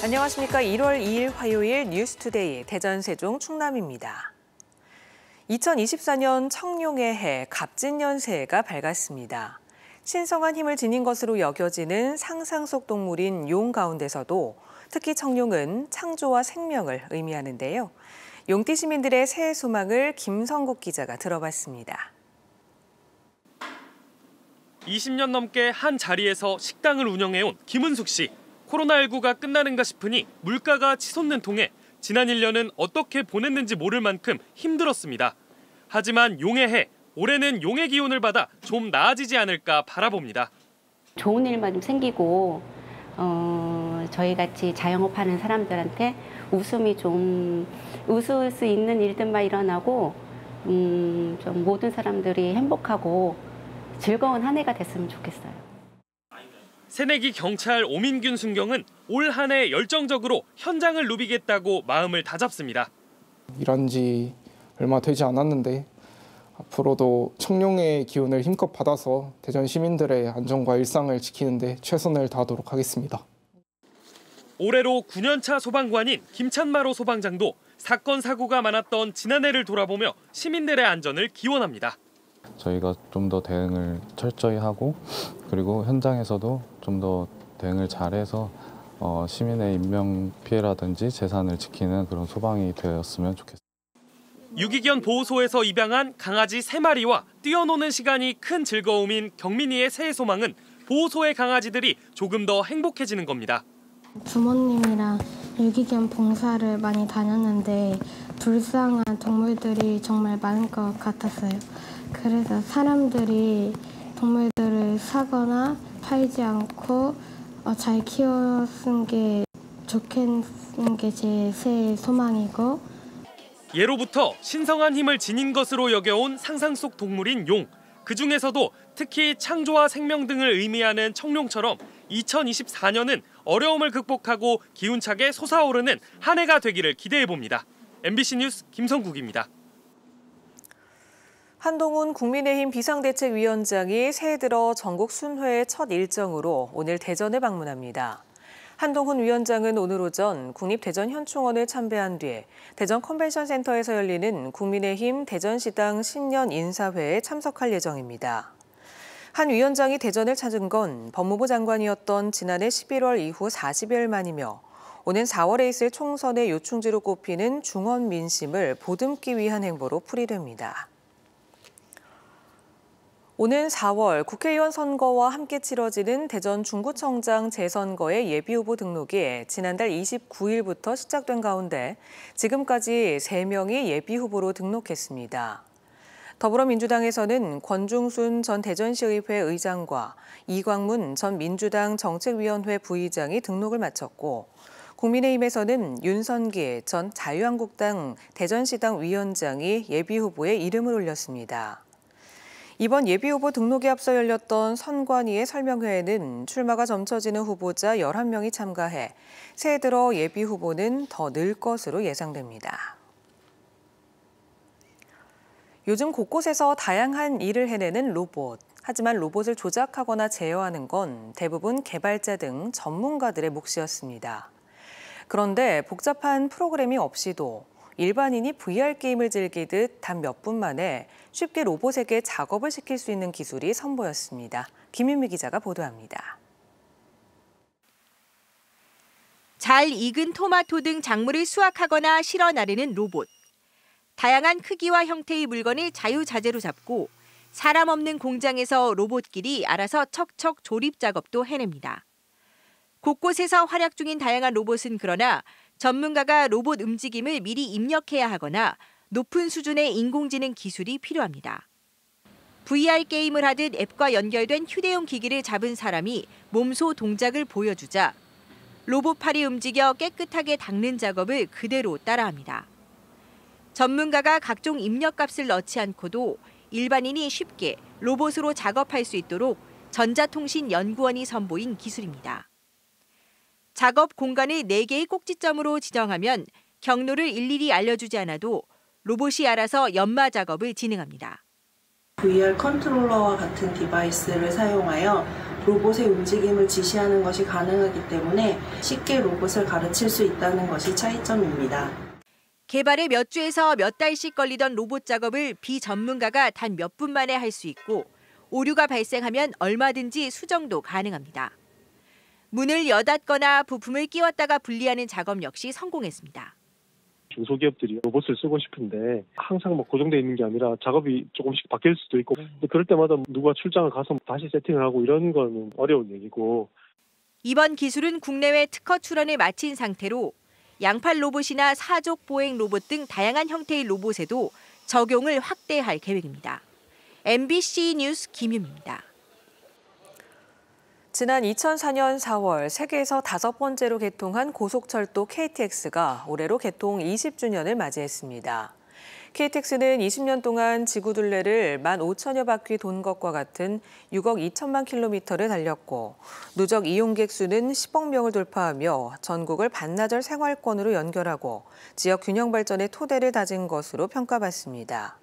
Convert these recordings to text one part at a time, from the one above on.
안녕하십니까. 1월 2일 화요일 뉴스투데이 대전, 세종, 충남입니다. 2024년 청룡의 해 갑진년새해가 밝았습니다. 신성한 힘을 지닌 것으로 여겨지는 상상 속 동물인 용 가운데서도 특히 청룡은 창조와 생명을 의미하는데요. 용띠 시민들의 새해 소망을 김성국 기자가 들어봤습니다. 20년 넘게 한 자리에서 식당을 운영해온 김은숙 씨. 코로나19가 끝나는가 싶으니 물가가 치솟는 통에 지난 1년은 어떻게 보냈는지 모를 만큼 힘들었습니다. 하지만 용의 해, 올해는 용의 기운을 받아 좀 나아지지 않을까 바라봅니다. 좋은 일만 좀 생기고 저희같이 자영업하는 사람들한테 웃을 수 있는 일들만 일어나고 좀 모든 사람들이 행복하고 즐거운 한 해가 됐으면 좋겠어요. 새내기 경찰 오민균 순경은 올 한 해 열정적으로 현장을 누비겠다고 마음을 다잡습니다. 일한 지 얼마 되지 않았는데 앞으로도 청룡의 기운을 힘껏 받아서 대전 시민들의 안전과 일상을 지키는 데 최선을 다하도록 하겠습니다. 올해로 9년차 소방관인 김찬마로 소방장도 사건 사고가 많았던 지난해를 돌아보며 시민들의 안전을 기원합니다. 저희가 좀 더 대응을 철저히 하고 그리고 현장에서도 좀 더 대응을 잘해서 시민의 인명 피해라든지 재산을 지키는 그런 소방이 되었으면 좋겠습니다. 유기견 보호소에서 입양한 강아지 3마리와 뛰어노는 시간이 큰 즐거움인 경민이의 새해 소망은 보호소의 강아지들이 조금 더 행복해지는 겁니다. 부모님이랑 유기견 봉사를 많이 다녔는데 불쌍한 동물들이 정말 많은 것 같았어요. 그래서 사람들이 동물들을 사거나 팔지 않고 잘 키웠은 게 좋겠는 게 제 새해 소망이고, 예로부터 신성한 힘을 지닌 것으로 여겨온 상상 속 동물인 용. 그중에서도 특히 창조와 생명 등을 의미하는 청룡처럼 2024년은 어려움을 극복하고 기운차게 솟아오르는 한 해가 되기를 기대해봅니다. MBC 뉴스 김성국입니다. 한동훈 국민의힘 비상대책위원장이 새해 들어 전국 순회 첫 일정으로 오늘 대전에 방문합니다. 한동훈 위원장은 오늘 오전 국립대전현충원을 참배한 뒤 대전 컨벤션센터에서 열리는 국민의힘 대전시당 신년 인사회에 참석할 예정입니다. 한 위원장이 대전을 찾은 건 법무부 장관이었던 지난해 11월 이후 40여일 만이며 오는 4월에 있을 총선의 요충지로 꼽히는 중원 민심을 보듬기 위한 행보로 풀이됩니다. 오는 4월 국회의원 선거와 함께 치러지는 대전 중구청장 재선거의 예비후보 등록이 지난달 29일부터 시작된 가운데 지금까지 3명이 예비후보로 등록했습니다. 더불어민주당에서는 권중순 전 대전시의회 의장과 이광문 전 민주당 정책위원회 부의장이 등록을 마쳤고, 국민의힘에서는 윤선기 전 자유한국당 대전시당 위원장이 예비후보에 이름을 올렸습니다. 이번 예비후보 등록에 앞서 열렸던 선관위의 설명회에는 출마가 점쳐지는 후보자 11명이 참가해 새해 들어 예비후보는 더 늘 것으로 예상됩니다. 요즘 곳곳에서 다양한 일을 해내는 로봇. 하지만 로봇을 조작하거나 제어하는 건 대부분 개발자 등 전문가들의 몫이었습니다. 그런데 복잡한 프로그래밍 없이도 일반인이 VR 게임을 즐기듯 단 몇 분 만에 쉽게 로봇에게 작업을 시킬 수 있는 기술이 선보였습니다. 김윤미 기자가 보도합니다. 잘 익은 토마토 등 작물을 수확하거나 실어 나르는 로봇. 다양한 크기와 형태의 물건을 자유자재로 잡고 사람 없는 공장에서 로봇끼리 알아서 척척 조립 작업도 해냅니다. 곳곳에서 활약 중인 다양한 로봇은 그러나 전문가가 로봇 움직임을 미리 입력해야 하거나 높은 수준의 인공지능 기술이 필요합니다. VR 게임을 하듯 앱과 연결된 휴대용 기기를 잡은 사람이 몸소 동작을 보여주자 로봇 팔이 움직여 깨끗하게 닦는 작업을 그대로 따라합니다. 전문가가 각종 입력값을 넣지 않고도 일반인이 쉽게 로봇으로 작업할 수 있도록 전자통신연구원이 선보인 기술입니다. 작업 공간을 4개의 꼭지점으로 지정하면 경로를 일일이 알려주지 않아도 로봇이 알아서 연마 작업을 진행합니다. VR 컨트롤러와 같은 디바이스를 사용하여 로봇의 움직임을 지시하는 것이 가능하기 때문에 쉽게 로봇을 가르칠 수 있다는 것이 차이점입니다. 개발에 몇 주에서 몇 달씩 걸리던 로봇 작업을 비전문가가 단 몇 분 만에 할 수 있고 오류가 발생하면 얼마든지 수정도 가능합니다. 문을 여닫거나 부품을 끼웠다가 분리하는 작업 역시 성공했습니다. 중소기업들이 로봇을 쓰고 싶은데 항상 고정되어 있는 게 아니라 작업이 조금씩 바뀔 수도 있고 그럴 때마다 누가 출장을 가서 다시 세팅을 하고 이런 거는 어려운 얘기고. 이번 기술은 국내외 특허 출원을 마친 상태로 양팔 로봇이나 사족 보행 로봇 등 다양한 형태의 로봇에도 적용을 확대할 계획입니다. MBC 뉴스 김유미입니다. 지난 2004년 4월 세계에서 5번째로 개통한 고속철도 KTX가 올해로 개통 20주년을 맞이했습니다. KTX는 20년 동안 지구 둘레를 15,000여 바퀴 돈 것과 같은 6억 2천만 킬로미터를 달렸고 누적 이용객 수는 10억 명을 돌파하며 전국을 반나절 생활권으로 연결하고 지역 균형 발전의 토대를 다진 것으로 평가받습니다.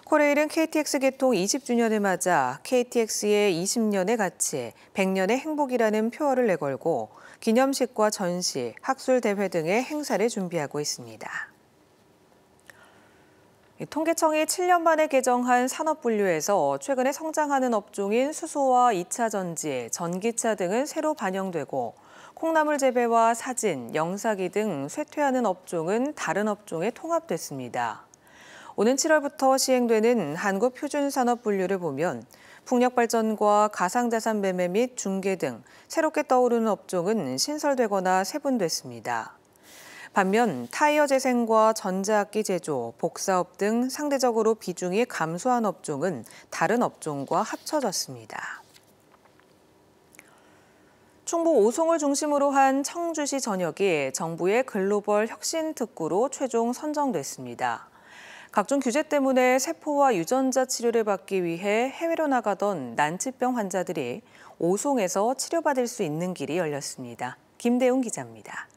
코레일은 KTX 개통 20주년을 맞아 KTX의 20년의 가치, 100년의 행복이라는 표어를 내걸고 기념식과 전시, 학술대회 등의 행사를 준비하고 있습니다. 통계청이 7년 만에 개정한 산업분류에서 최근에 성장하는 업종인 수소와 2차 전지, 전기차 등은 새로 반영되고 콩나물 재배와 사진, 영사기 등 쇠퇴하는 업종은 다른 업종에 통합됐습니다. 오는 7월부터 시행되는 한국표준산업분류를 보면 풍력발전과 가상자산 매매 및 중개 등 새롭게 떠오르는 업종은 신설되거나 세분됐습니다. 반면 타이어 재생과 전자악기 제조, 복사업 등 상대적으로 비중이 감소한 업종은 다른 업종과 합쳐졌습니다. 충북 오송을 중심으로 한 청주시 전역이 정부의 글로벌 혁신특구로 최종 선정됐습니다. 각종 규제 때문에 세포와 유전자 치료를 받기 위해 해외로 나가던 난치병 환자들이 오송에서 치료받을 수 있는 길이 열렸습니다. 김대웅 기자입니다.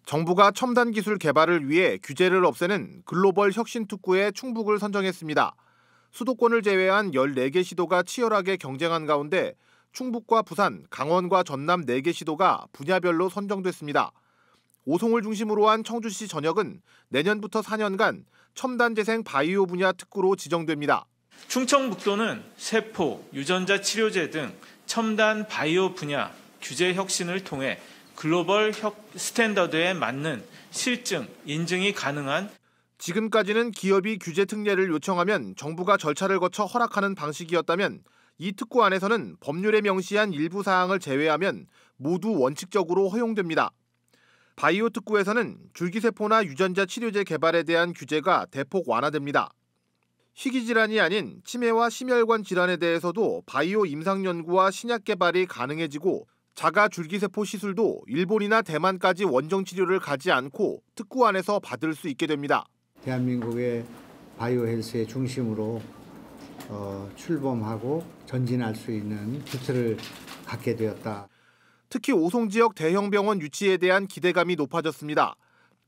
정부가 첨단 기술 개발을 위해 규제를 없애는 글로벌 혁신특구에 충북을 선정했습니다. 수도권을 제외한 14개 시도가 치열하게 경쟁한 가운데 충북과 부산, 강원과 전남 4개 시도가 분야별로 선정됐습니다. 오송을 중심으로 한 청주시 전역은 내년부터 4년간 첨단 재생 바이오 분야 특구로 지정됩니다. 충청북도는 세포, 유전자 치료제 등 첨단 바이오 분야 규제 혁신을 통해 글로벌 스탠더드에 맞는 실증, 인증이 가능한 지금까지는 기업이 규제 특례를 요청하면 정부가 절차를 거쳐 허락하는 방식이었다면 이 특구 안에서는 법률에 명시한 일부 사항을 제외하면 모두 원칙적으로 허용됩니다. 바이오 특구에서는 줄기세포나 유전자 치료제 개발에 대한 규제가 대폭 완화됩니다. 희귀질환이 아닌 치매와 심혈관 질환에 대해서도 바이오 임상 연구와 신약 개발이 가능해지고 자가 줄기세포 시술도 일본이나 대만까지 원정 치료를 가지 않고 특구 안에서 받을 수 있게 됩니다. 대한민국의 바이오 헬스의 중심으로 출범하고 전진할 수 있는 기틀을 갖게 되었다. 특히 오송 지역 대형 병원 유치에 대한 기대감이 높아졌습니다.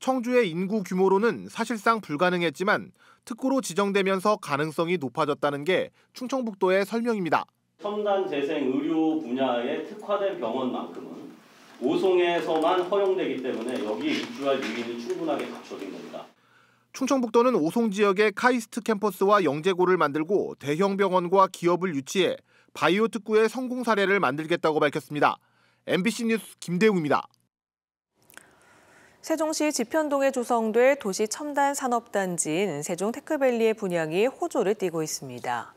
청주의 인구 규모로는 사실상 불가능했지만 특구로 지정되면서 가능성이 높아졌다는 게 충청북도의 설명입니다. 첨단 재생 의료 분야에 특화된 병원만큼은 오송에서만 허용되기 때문에 여기에 입주할 유인은 충분하게 갖춰진 겁니다. 충청북도는 오송 지역에 카이스트 캠퍼스와 영재고를 만들고 대형 병원과 기업을 유치해 바이오 특구의 성공 사례를 만들겠다고 밝혔습니다. MBC 뉴스 김대웅입니다. 세종시 지편동에 조성될 도시 첨단 산업단지인 세종 테크밸리의 분양이 호조를 띠고 있습니다.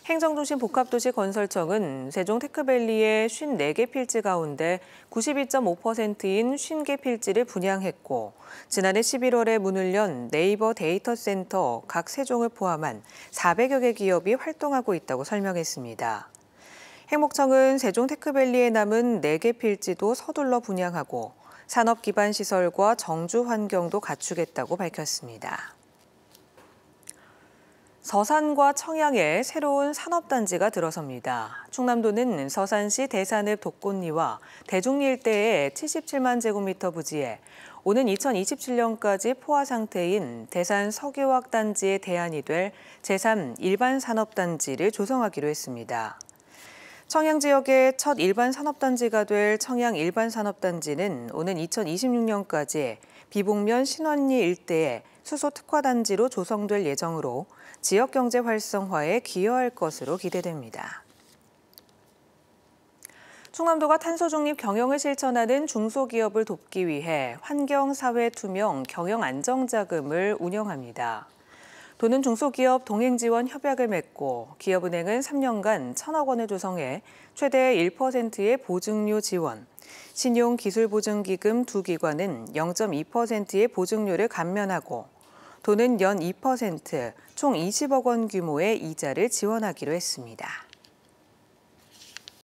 행정중심 복합도시 건설청은 세종 테크밸리의 54개 필지 가운데 92.5%인 50개 필지를 분양했고 지난해 11월에 문을 연 네이버 데이터 센터 각 세종을 포함한 400여 개 기업이 활동하고 있다고 설명했습니다. 행복청은 세종 테크밸리에 남은 4개 필지도 서둘러 분양하고 산업 기반 시설과 정주 환경도 갖추겠다고 밝혔습니다. 서산과 청양에 새로운 산업단지가 들어섭니다. 충남도는 서산시 대산읍 독곤리와 대중리 일대의 77만 제곱미터 부지에 오는 2027년까지 포화 상태인 대산 석유화학 단지의 대안이 될 제3 일반 산업단지를 조성하기로 했습니다. 청양 지역의 첫 일반 산업단지가 될 청양 일반 산업단지는 오는 2026년까지 비봉면 신원리 일대의 수소 특화단지로 조성될 예정으로 지역 경제 활성화에 기여할 것으로 기대됩니다. 충남도가 탄소 중립 경영을 실천하는 중소기업을 돕기 위해 환경사회투명 경영안정자금을 운영합니다. 도는 중소기업 동행지원 협약을 맺고 기업은행은 3년간 1,000억 원을 조성해 최대 1%의 보증료 지원, 신용기술보증기금 두 기관은 0.2%의 보증료를 감면하고 도는 연 2%, 총 20억 원 규모의 이자를 지원하기로 했습니다.